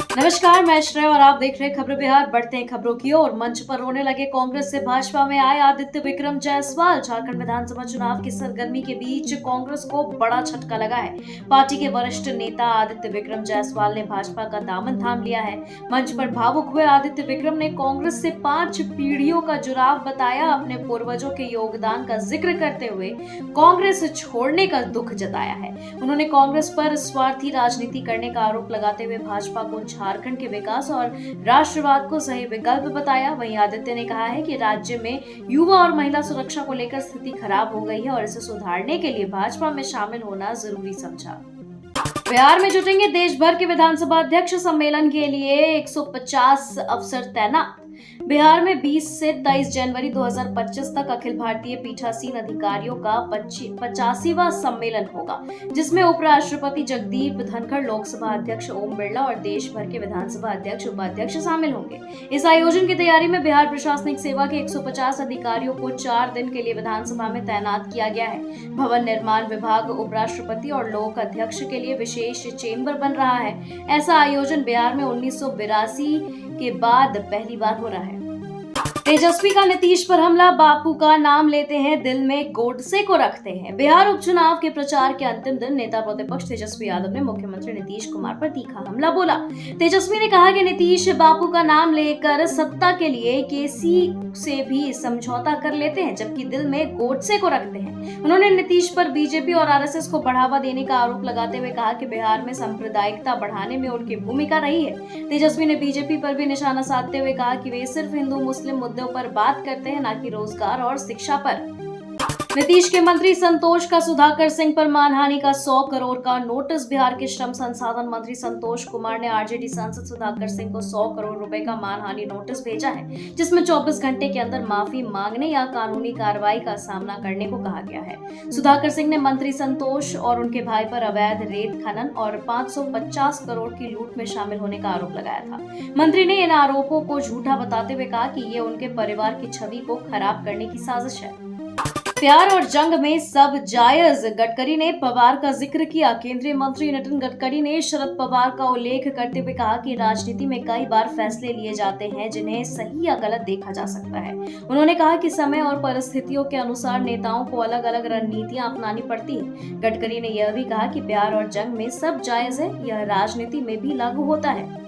नमस्कार, मैं श्रेया और आप देख रहे हैं खबर बिहार। बढ़ते हैं खबरों की ओर। मंच पर रोने लगे कांग्रेस से भाजपा में आए आदित्य विक्रम जायसवाल। झारखंड विधानसभा चुनाव की सरगर्मी के बीच कांग्रेस को बड़ा झटका लगा है। पार्टी के वरिष्ठ नेता आदित्य विक्रम जायसवाल ने भाजपा का दामन थाम लिया है। मंच पर भावुक हुए आदित्य विक्रम ने कांग्रेस से 5 पीढ़ियों का जुड़ाव बताया। अपने पूर्वजों के योगदान का जिक्र करते हुए कांग्रेस छोड़ने का दुख जताया है। उन्होंने कांग्रेस पर स्वार्थी राजनीति करने का आरोप लगाते हुए भाजपा को झारखंड के विकास और राष्ट्रवाद को सही विकल्प बताया। वहीं आदित्य ने कहा है कि राज्य में युवा और महिला सुरक्षा को लेकर स्थिति खराब हो गई है और इसे सुधारने के लिए भाजपा में शामिल होना जरूरी समझा। बिहार में जुटेंगे देश भर के विधानसभा अध्यक्ष। सम्मेलन के लिए 150 अफसर तैनात। बिहार में 20 से 23 जनवरी 2025 तक अखिल भारतीय पीठासीन अधिकारियों का 85वां सम्मेलन होगा, जिसमें उपराष्ट्रपति जगदीप धनखड़, लोकसभा अध्यक्ष ओम बिरला और देश भर के विधानसभा अध्यक्ष उपाध्यक्ष शामिल होंगे। इस आयोजन की तैयारी में बिहार प्रशासनिक सेवा के 150 अधिकारियों को 4 दिन के लिए विधानसभा में तैनात किया गया है। भवन निर्माण विभाग उपराष्ट्रपति और लोक अध्यक्ष के लिए विशेष चेंबर बन रहा है। ऐसा आयोजन बिहार में 1982 के बाद पहली बार हो रहा है। तेजस्वी का नीतीश पर हमला। बापू का नाम लेते हैं, दिल में गोडसे को रखते हैं। बिहार उपचुनाव के प्रचार के अंतिम दिन नेता प्रतिपक्ष तेजस्वी यादव ने मुख्यमंत्री नीतीश कुमार पर तीखा हमला बोला। तेजस्वी ने कहा कि नीतीश बापू का नाम लेकर सत्ता के लिए केसी से भी समझौता कर लेते हैं, जबकि दिल में गोडसे को रखते हैं। उन्होंने नीतीश पर बीजेपी और आरएसएस को बढ़ावा देने का आरोप लगाते हुए कहा कि बिहार में सांप्रदायिकता बढ़ाने में उनकी भूमिका रही है। तेजस्वी ने बीजेपी पर भी निशाना साधते हुए कहा कि वे सिर्फ हिंदू मुस्लिम मुद्दों पर बात करते हैं, न कि रोजगार और शिक्षा पर। नीतीश के मंत्री संतोष का सुधाकर सिंह पर मानहानि का 100 करोड़ का नोटिस। बिहार के श्रम संसाधन मंत्री संतोष कुमार ने आरजेडी सांसद सुधाकर सिंह को 100 करोड़ रुपए का मानहानि नोटिस भेजा है, जिसमें 24 घंटे के अंदर माफी मांगने या कानूनी कार्रवाई का सामना करने को कहा गया है। सुधाकर सिंह ने मंत्री संतोष और उनके भाई पर अवैध रेत खनन और 550 करोड़ की लूट में शामिल होने का आरोप लगाया था। मंत्री ने इन आरोपों को झूठा बताते हुए कहा कि ये उनके परिवार की छवि को खराब करने की साजिश है। प्यार और जंग में सब जायज। गडकरी ने पवार का जिक्र किया। केंद्रीय मंत्री नितिन गडकरी ने शरद पवार का उल्लेख करते हुए कहा कि राजनीति में कई बार फैसले लिए जाते हैं जिन्हें सही या गलत देखा जा सकता है। उन्होंने कहा कि समय और परिस्थितियों के अनुसार नेताओं को अलग अलग रणनीतियां अपनानी पड़ती है। गडकरी ने यह भी कहा कि प्यार और जंग में सब जायज है, यह राजनीति में भी लागू होता है।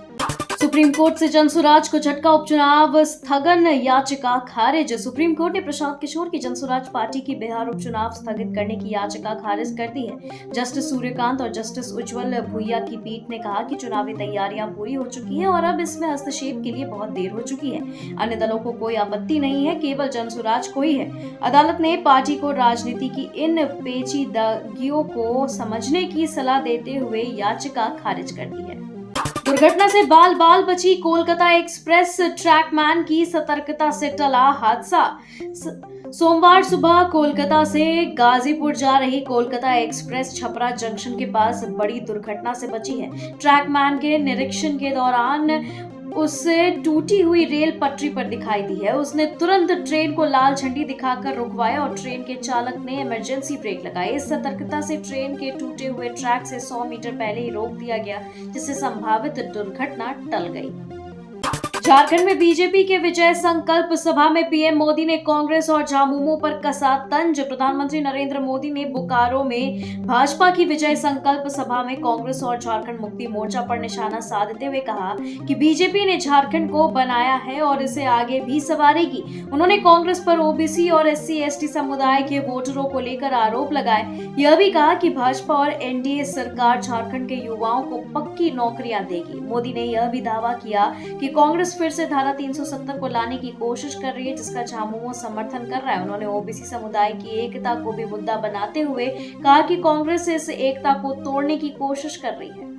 सुप्रीम कोर्ट से जनसुराज को झटका। उपचुनाव स्थगन याचिका खारिज। सुप्रीम कोर्ट ने प्रशांत किशोर की जनसुराज पार्टी की बिहार उपचुनाव स्थगित करने की याचिका खारिज कर दी है। जस्टिस सूर्यकांत और जस्टिस उज्जवल भुइया की पीठ ने कहा कि चुनावी तैयारियां पूरी हो चुकी है और अब इसमें हस्तक्षेप के लिए बहुत देर हो चुकी है। अन्य दलों को कोई आपत्ति नहीं है, केवल जनसुराज को ही है। अदालत ने पार्टी को राजनीति की इन पेचीदगियों को समझने की सलाह देते हुए याचिका खारिज कर दी है। दुर्घटना से बाल बाल बची कोलकाता एक्सप्रेस। ट्रैकमैन की सतर्कता से टला हादसा। सोमवार सुबह कोलकाता से गाजीपुर जा रही कोलकाता एक्सप्रेस छपरा जंक्शन के पास बड़ी दुर्घटना से बची है। ट्रैकमैन के निरीक्षण के दौरान उसे टूटी हुई रेल पटरी पर दिखाई दी है। उसने तुरंत ट्रेन को लाल झंडी दिखाकर रुकवाया और ट्रेन के चालक ने इमरजेंसी ब्रेक लगाई। इस सतर्कता से ट्रेन के टूटे हुए ट्रैक से 100 मीटर पहले ही रोक दिया गया, जिससे संभावित दुर्घटना टल गई। झारखंड में बीजेपी के विजय संकल्प सभा में पीएम मोदी ने कांग्रेस और झामुमो पर कसा तंज। प्रधानमंत्री नरेंद्र मोदी ने बोकारो में भाजपा की विजय संकल्प सभा में कांग्रेस और झारखंड मुक्ति मोर्चा पर निशाना साधते हुए कहा कि बीजेपी ने झारखंड को बनाया है और इसे आगे भी संवारेगी। उन्होंने कांग्रेस पर ओबीसी और एससी/एसटी समुदाय के वोटरों को लेकर आरोप लगाए। यह भी कहा कि भाजपा और एनडीए सरकार झारखंड के युवाओं को पक्की नौकरियां देगी। मोदी ने यह भी दावा किया कि कांग्रेस फिर से धारा 370 को लाने की कोशिश कर रही है, जिसका झामुमो समर्थन कर रहा है। उन्होंने ओबीसी समुदाय की एकता को भी मुद्दा बनाते हुए कहा कि कांग्रेस इस एकता को तोड़ने की कोशिश कर रही है।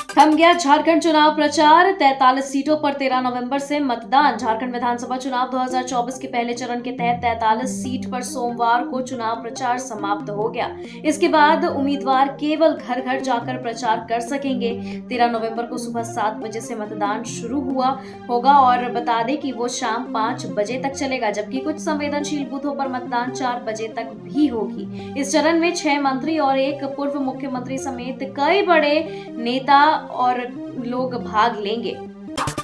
थम गया झारखंड चुनाव प्रचार। 43 सीटों पर 13 नवंबर से मतदान। झारखंड विधानसभा चुनाव 2024 के पहले चरण के तहत 43 सीट पर सोमवार को चुनाव प्रचार समाप्त हो गया। इसके बाद उम्मीदवार केवल घर घर जाकर प्रचार कर सकेंगे। 13 नवंबर को सुबह 7 बजे से मतदान शुरू होगा और बता दें कि वो शाम 5 बजे तक चलेगा, जबकि कुछ संवेदनशील बूथों पर मतदान 4 बजे तक भी होगी। इस चरण में 6 मंत्री और एक पूर्व मुख्यमंत्री समेत कई बड़े नेता और लोग भाग लेंगे।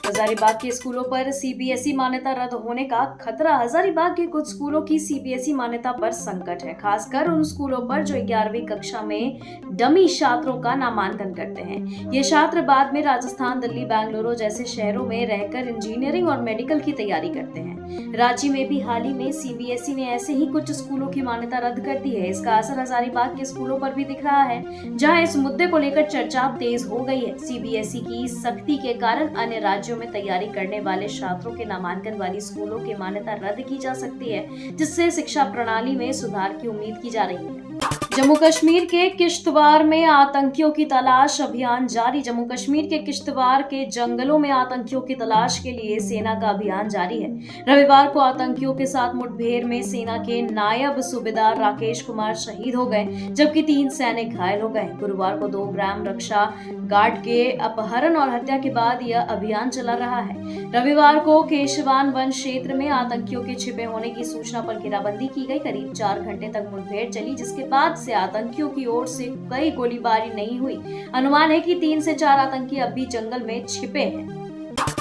हजारीबाग के स्कूलों पर सीबीएसई मान्यता रद्द होने का खतरा। हजारीबाग के कुछ स्कूलों की सीबीएसई मान्यता पर संकट है, खासकर उन स्कूलों पर जो 11वीं कक्षा में डमी छात्रों का नामांकन करते हैं। ये छात्र बाद में राजस्थान, दिल्ली, बेंगलुरु जैसे शहरों में रहकर इंजीनियरिंग और मेडिकल की तैयारी करते हैं। रांची में भी हाल ही में सीबीएसई ने ऐसे ही कुछ स्कूलों की मान्यता रद्द कर दी है। इसका असर हजारीबाग के स्कूलों पर भी दिख रहा है, जहां इस मुद्दे को लेकर चर्चा तेज हो गई है। सीबीएसई की सख्ती के कारण अन्य राज्यों में तैयारी करने वाले छात्रों के नामांकन वाली स्कूलों की मान्यता रद्द की जा सकती है, जिससे शिक्षा प्रणाली में सुधार की उम्मीद की जा रही है। जम्मू कश्मीर के किश्तवाड़ में आतंकियों की तलाश अभियान जारी। जम्मू कश्मीर के किश्तवाड़ के जंगलों में आतंकियों की तलाश के लिए सेना का अभियान जारी है। रविवार को आतंकियों के साथ मुठभेड़ में सेना के नायब सूबेदार राकेश कुमार शहीद हो गए, जबकि 3 सैनिक घायल हो गए। गुरुवार को 2 ग्राम रक्षा गार्ड के अपहरण और हत्या के बाद यह अभियान चला रहा है। रविवार को केशवान वन क्षेत्र में आतंकियों के छिपे होने की सूचना पर घेराबंदी की गई। करीब 4 घंटे तक मुठभेड़ चली, जिसके बाद से आतंकियों की ओर से कई गोलीबारी नहीं हुई। अनुमान है कि 3 से 4 आतंकी अब भी जंगल में छिपे हैं।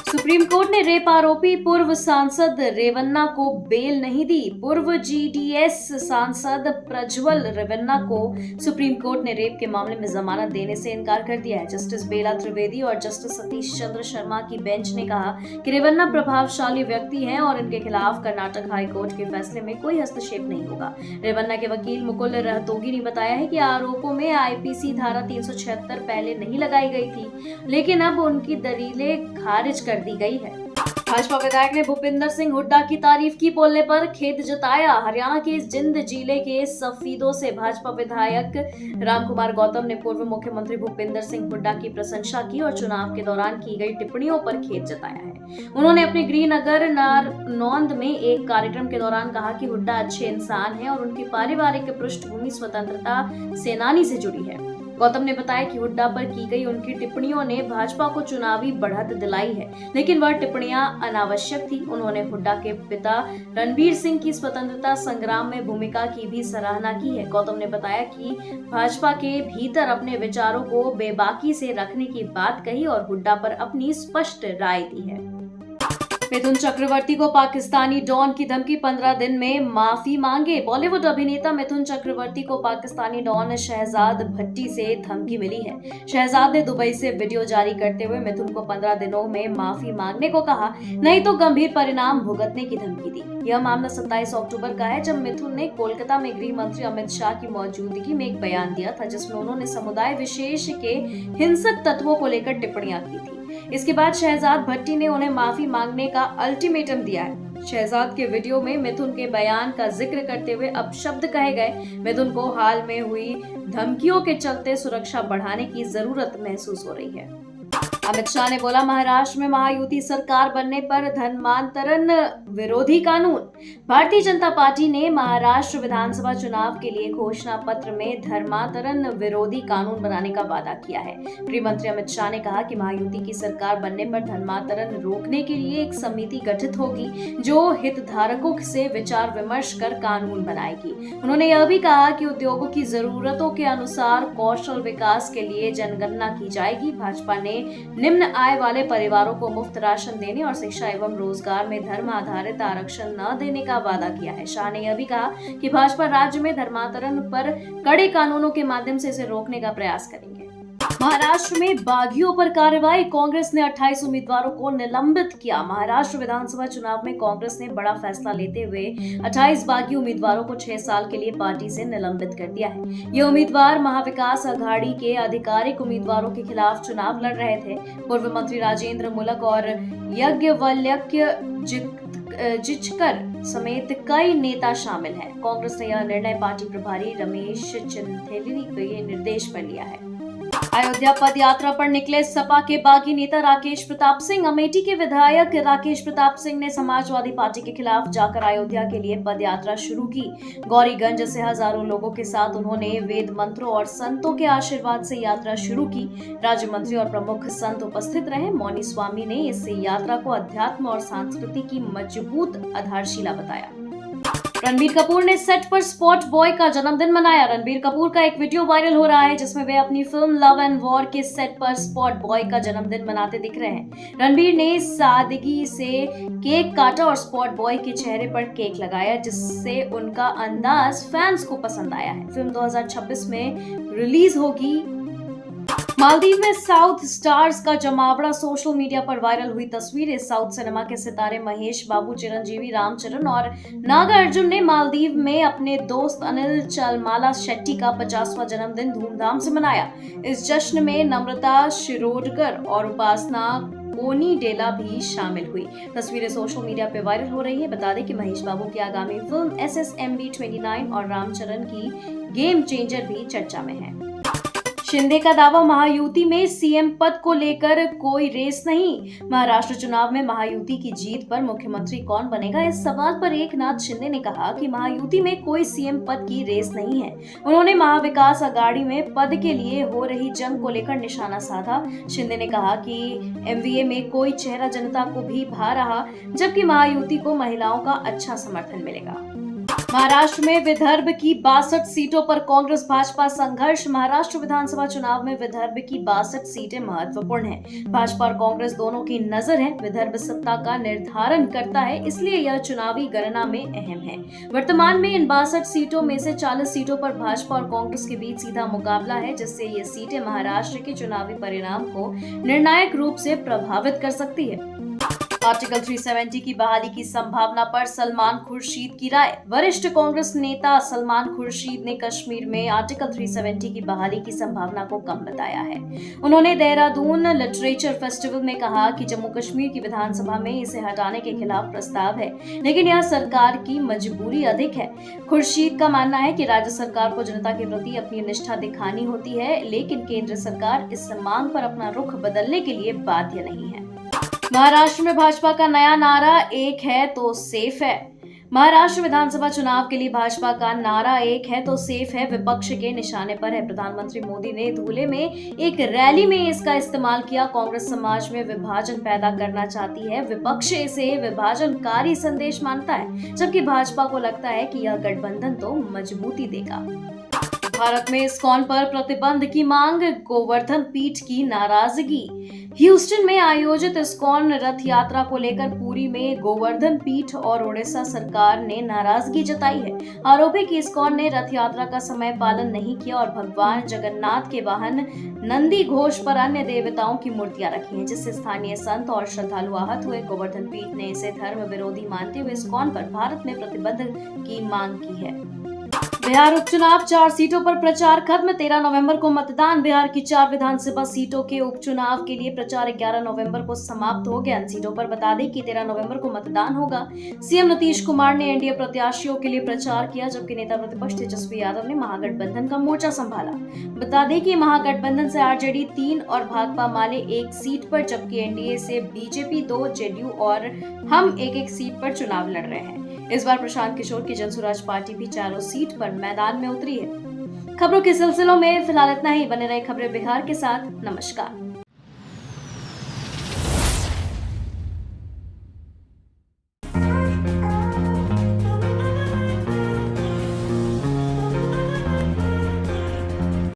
सुप्रीम कोर्ट ने रेप आरोपी पूर्व सांसद रेवन्ना को बेल नहीं दी। पूर्व जीडीएस सांसद प्रज्वल रेवन्ना को सुप्रीम कोर्ट ने रेप के मामले में जमानत देने से इनकार कर दिया है। जस्टिस बेला त्रिवेदी और जस्टिस सतीश चंद्र शर्मा की बेंच ने कहा कि रेवन्ना प्रभावशाली व्यक्ति हैं और इनके खिलाफ कर्नाटक हाई कोर्ट के फैसले में कोई हस्तक्षेप नहीं होगा। रेवन्ना के वकील मुकुल रहतोगी ने बताया है कि आरोपों में आईपीसी धारा 376 पहले नहीं लगाई गई थी, लेकिन अब उनकी दलीलें खारिज कर दी गई है। भाजपा विधायक ने भूपिंदर सिंह हुड्डा की तारीफ की, बोलने पर खेद जताया। हरियाणा के जिंद जिले के सफीदों से भाजपा विधायक रामकुमार गौतम ने पूर्व मुख्यमंत्री भूपिंदर सिंह हुड्डा की प्रशंसा की और चुनाव के दौरान की गई टिप्पणियों पर खेद जताया है। उन्होंने अपने गृहनगर नारनौंद में एक कार्यक्रम के दौरान कहा कि हुड्डा अच्छे इंसान हैं और उनकी पारिवारिक पृष्ठभूमि स्वतंत्रता सेनानी से जुड़ी है। गौतम ने बताया कि हुड्डा पर की गई उनकी टिप्पणियों ने भाजपा को चुनावी बढ़त दिलाई है, लेकिन वह टिप्पणियां अनावश्यक थी। उन्होंने हुड्डा के पिता रणबीर सिंह की स्वतंत्रता संग्राम में भूमिका की भी सराहना की है। गौतम ने बताया कि भाजपा के भीतर अपने विचारों को बेबाकी से रखने की बात कही और हुड्डा पर अपनी स्पष्ट राय दी है। मिथुन चक्रवर्ती को पाकिस्तानी डॉन की धमकी, 15 दिन में माफी मांगे। बॉलीवुड अभिनेता मिथुन चक्रवर्ती को पाकिस्तानी डॉन शहजाद भट्टी से धमकी मिली है। शहजाद ने दुबई से वीडियो जारी करते हुए मिथुन को 15 दिनों में माफी मांगने को कहा, नहीं तो गंभीर परिणाम भुगतने की धमकी दी। यह मामला 27 अक्टूबर का है, जब मिथुन ने कोलकाता में गृह मंत्री अमित शाह की मौजूदगी में एक बयान दिया था, जिसमें उन्होंने समुदाय विशेष के हिंसक तत्वों को लेकर टिप्पणियां की थी। इसके बाद शहजाद भट्टी ने उन्हें माफी मांगने का अल्टीमेटम दिया है। शहजाद के वीडियो में मिथुन के बयान का जिक्र करते हुए अपशब्द कहे गए। मिथुन को हाल में हुई धमकियों के चलते सुरक्षा बढ़ाने की जरूरत महसूस हो रही है। अमित शाह ने बोला, महाराष्ट्र में महायुति सरकार बनने पर धर्मांतरण विरोधी कानून। भारतीय जनता पार्टी ने महाराष्ट्र विधानसभा चुनाव के लिए घोषणा पत्र में धर्मांतरण विरोधी कानून बनाने का वादा किया है। गृह मंत्री अमित शाह ने कहा कि महायुति की सरकार बनने पर धर्मांतरण रोकने के लिए एक समिति गठित होगी, जो हितधारकों से विचार विमर्श कर कानून बनाएगी। उन्होंने यह भी कहा कि उद्योगों की जरूरतों के अनुसार कौशल विकास के लिए जनगणना की जाएगी। भाजपा ने निम्न आय वाले परिवारों को मुफ्त राशन देने और शिक्षा एवं रोजगार में धर्म आधारित आरक्षण न देने का वादा किया है। शाह ने यह भी कहा कि भाजपा राज्य में धर्मांतरण पर कड़े कानूनों के माध्यम से इसे रोकने का प्रयास करेंगे। महाराष्ट्र में बागियों पर कार्रवाई, कांग्रेस ने 28 उम्मीदवारों को निलंबित किया। महाराष्ट्र विधानसभा चुनाव में कांग्रेस ने बड़ा फैसला लेते हुए 28 बागी उम्मीदवारों को 6 साल के लिए पार्टी से निलंबित कर दिया है। ये उम्मीदवार महाविकास अघाड़ी के आधिकारिक उम्मीदवारों के खिलाफ चुनाव लड़ रहे थे। पूर्व मंत्री राजेंद्र मुलक और यज्ञवल्क्य जिचकर समेत कई नेता शामिल हैं। कांग्रेस ने यह निर्णय पार्टी प्रभारी रमेश चिन्थेली के निर्देश पर लिया है। अयोध्या पद यात्रा पर निकले सपा के बागी नेता राकेश प्रताप सिंह। अमेठी के विधायक राकेश प्रताप सिंह ने समाजवादी पार्टी के खिलाफ जाकर अयोध्या के लिए पद यात्रा शुरू की। गौरीगंज से हजारों लोगों के साथ उन्होंने वेद मंत्रों और संतों के आशीर्वाद से यात्रा शुरू की। राज्य मंत्री और प्रमुख संत उपस्थित रहे। मौनी स्वामी ने इस यात्रा को अध्यात्म और संस्कृति की मजबूत आधारशिला बताया। रणबीर कपूर ने सेट पर स्पॉट बॉय का जन्मदिन मनाया। रणबीर कपूर का एक वीडियो वायरल हो रहा है जिसमें वे अपनी फिल्म लव एंड वॉर के सेट पर स्पॉट बॉय का जन्मदिन मनाते दिख रहे हैं। रणबीर ने सादगी से केक काटा और स्पॉट बॉय के चेहरे पर केक लगाया, जिससे उनका अंदाज फैंस को पसंद आया है। फिल्म 2026 में रिलीज होगी। मालदीव में साउथ स्टार्स का जमावड़ा। सोशल मीडिया पर वायरल हुई तस्वीरें। साउथ सिनेमा के सितारे महेश बाबू, चिरंजीवी, रामचरण और नागा अर्जुन ने मालदीव में अपने दोस्त अनिल चलमाला शेट्टी का 50वां जन्मदिन धूमधाम से मनाया। इस जश्न में नम्रता शिरोडकर और उपासना कोनीडेला भी शामिल हुई। तस्वीरें सोशल मीडिया पे वायरल हो रही है। बता दें कि महेश बाबू की आगामी फिल्म SSMB 29 और रामचरण की गेम चेंजर भी चर्चा में है। शिंदे का दावा, महायुति में सीएम पद को लेकर कोई रेस नहीं। महाराष्ट्र चुनाव में महायुति की जीत पर मुख्यमंत्री कौन बनेगा, इस सवाल पर एकनाथ शिंदे ने कहा कि महायुति में कोई सीएम पद की रेस नहीं है। उन्होंने महाविकास अघाड़ी में पद के लिए हो रही जंग को लेकर निशाना साधा। शिंदे ने कहा कि MVA में कोई चेहरा जनता को भी भा रहा, जबकि महायुति को महिलाओं का अच्छा समर्थन मिलेगा। महाराष्ट्र में विदर्भ की 62 सीटों पर कांग्रेस भाजपा संघर्ष। महाराष्ट्र विधानसभा चुनाव में विदर्भ की 62 सीटें महत्वपूर्ण हैं। भाजपा और कांग्रेस दोनों की नजर है। विदर्भ सत्ता का निर्धारण करता है, इसलिए यह चुनावी गणना में अहम है। वर्तमान में इन 62 सीटों में से 40 सीटों पर भाजपा और कांग्रेस के बीच सीधा मुकाबला है, जिससे ये सीटें महाराष्ट्र के चुनावी परिणाम को निर्णायक रूप से प्रभावित कर सकती है। आर्टिकल 370 की बहाली की संभावना पर सलमान खुर्शीद की राय। वरिष्ठ कांग्रेस नेता सलमान खुर्शीद ने कश्मीर में आर्टिकल 370 की बहाली की संभावना को कम बताया है। उन्होंने देहरादून लिटरेचर फेस्टिवल में कहा कि जम्मू कश्मीर की विधानसभा में इसे हटाने के खिलाफ प्रस्ताव है, लेकिन यह सरकार की मजबूरी अधिक है। खुर्शीद का मानना है कि राज्य सरकार को जनता के प्रति अपनी निष्ठा दिखानी होती है, लेकिन केंद्र सरकार इस मांग पर अपना रुख बदलने के लिए बाध्य नहीं है। महाराष्ट्र में भाजपा का नया नारा, एक है तो सेफ है। महाराष्ट्र विधानसभा चुनाव के लिए भाजपा का नारा एक है तो सेफ है विपक्ष के निशाने पर है। प्रधानमंत्री मोदी ने धुले में एक रैली में इसका इस्तेमाल किया। कांग्रेस समाज में विभाजन पैदा करना चाहती है। विपक्ष इसे विभाजनकारी संदेश मानता है, जबकि भाजपा को लगता है कि यह गठबंधन तो मजबूती देगा। भारत में इस्कॉन पर प्रतिबंध की मांग, गोवर्धन पीठ की नाराजगी। ह्यूस्टन में आयोजित इस्कॉन रथ यात्रा को लेकर पुरी में गोवर्धन पीठ और ओडिशा सरकार ने नाराजगी जताई है। आरोप है कि इस्कॉन ने रथ यात्रा का समय पालन नहीं किया और भगवान जगन्नाथ के वाहन नंदी घोष पर अन्य देवताओं की मूर्तियां रखी हैं, जिससे स्थानीय संत और श्रद्धालु आहत हुए। गोवर्धन पीठ ने इसे धर्म विरोधी मानते हुए इस्कॉन पर भारत में प्रतिबंध की मांग की है। बिहार उपचुनाव, 4 सीटों पर प्रचार खत्म। 13 नवंबर को मतदान। बिहार की 4 विधानसभा सीटों के उपचुनाव के लिए प्रचार 11 नवंबर को समाप्त हो गया। इन सीटों पर बता दें कि 13 नवंबर को मतदान होगा। सीएम नीतीश कुमार ने एनडीए प्रत्याशियों के लिए प्रचार किया, जबकि नेता प्रतिपक्ष तेजस्वी यादव ने महागठबंधन का मोर्चा संभाला। बता दें कि महागठबंधन से आरजेडी 3 और भाकपा माले 1 सीट पर, जबकि एनडीए से बीजेपी 2, जेडीयू और हम 1-1 सीट पर चुनाव लड़ रहे हैं। इस बार प्रशांत किशोर की जनसुराज पार्टी भी चारों सीट पर मैदान में उतरी है। खबरों के सिलसिलों में फिलहाल इतना ही। बने रहे खबरें बिहार के साथ। नमस्कार।